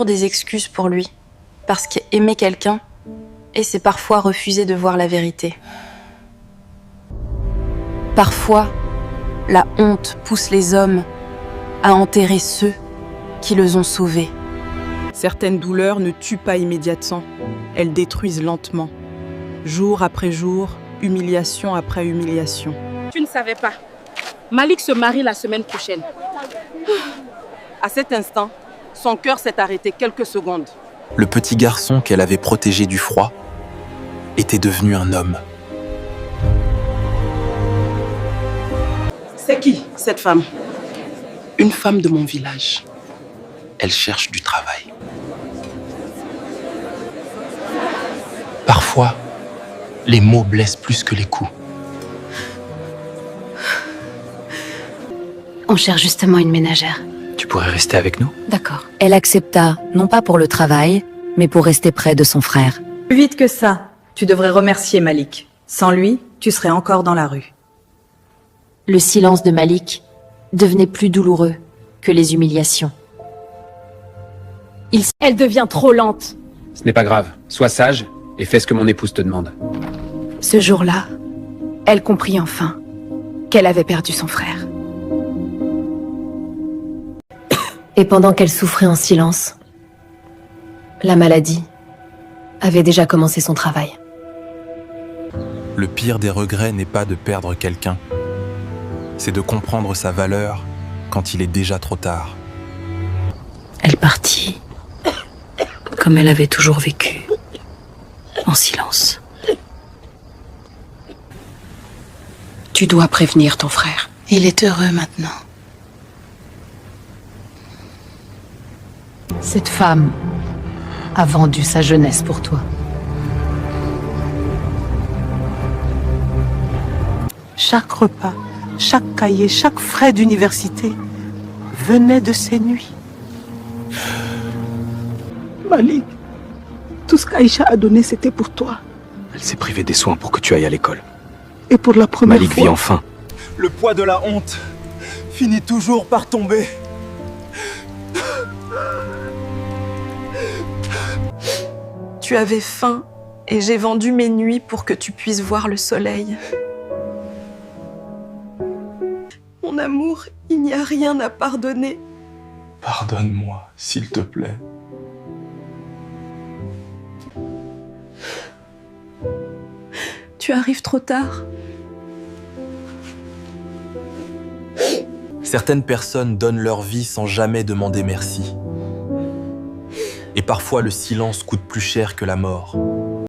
Des excuses pour lui, parce qu'aimer quelqu'un, et c'est parfois refuser de voir la vérité. Parfois, la honte pousse les hommes à enterrer ceux qui les ont sauvés. Certaines douleurs ne tuent pas immédiatement, elles détruisent lentement. Jour après jour, humiliation après humiliation. Tu ne savais pas. Malik se marie la semaine prochaine. À cet instant, son cœur s'est arrêté quelques secondes. Le petit garçon qu'elle avait protégé du froid était devenu un homme. C'est qui, cette femme? Une femme de mon village. Elle cherche du travail. Parfois, les mots blessent plus que les coups. On cherche justement une ménagère. Tu pourrais rester avec nous? D'accord. Elle accepta, non pas pour le travail, mais pour rester près de son frère. Plus vite que ça, tu devrais remercier Malik. Sans lui, tu serais encore dans la rue. Le silence de Malik devenait plus douloureux que les humiliations. Elle devient trop lente. Ce n'est pas grave. Sois sage et fais ce que mon épouse te demande. Ce jour-là, elle comprit enfin qu'elle avait perdu son frère. Et pendant qu'elle souffrait en silence, la maladie avait déjà commencé son travail. Le pire des regrets n'est pas de perdre quelqu'un. C'est de comprendre sa valeur quand il est déjà trop tard. Elle partit comme elle avait toujours vécu, en silence. Tu dois prévenir ton frère. Il est heureux maintenant. Cette femme a vendu sa jeunesse pour toi. Chaque repas, chaque cahier, chaque frais d'université venait de ces nuits. Malik, tout ce qu'Aïcha a donné, c'était pour toi. Elle s'est privée des soins pour que tu ailles à l'école. Et pour la première Malik fois... vit enfin. Le poids de la honte finit toujours par tomber. Tu avais faim et j'ai vendu mes nuits pour que tu puisses voir le soleil. Mon amour, il n'y a rien à pardonner. Pardonne-moi, s'il te plaît. Tu arrives trop tard. Certaines personnes donnent leur vie sans jamais demander merci. Et parfois, le silence coûte plus cher que la mort.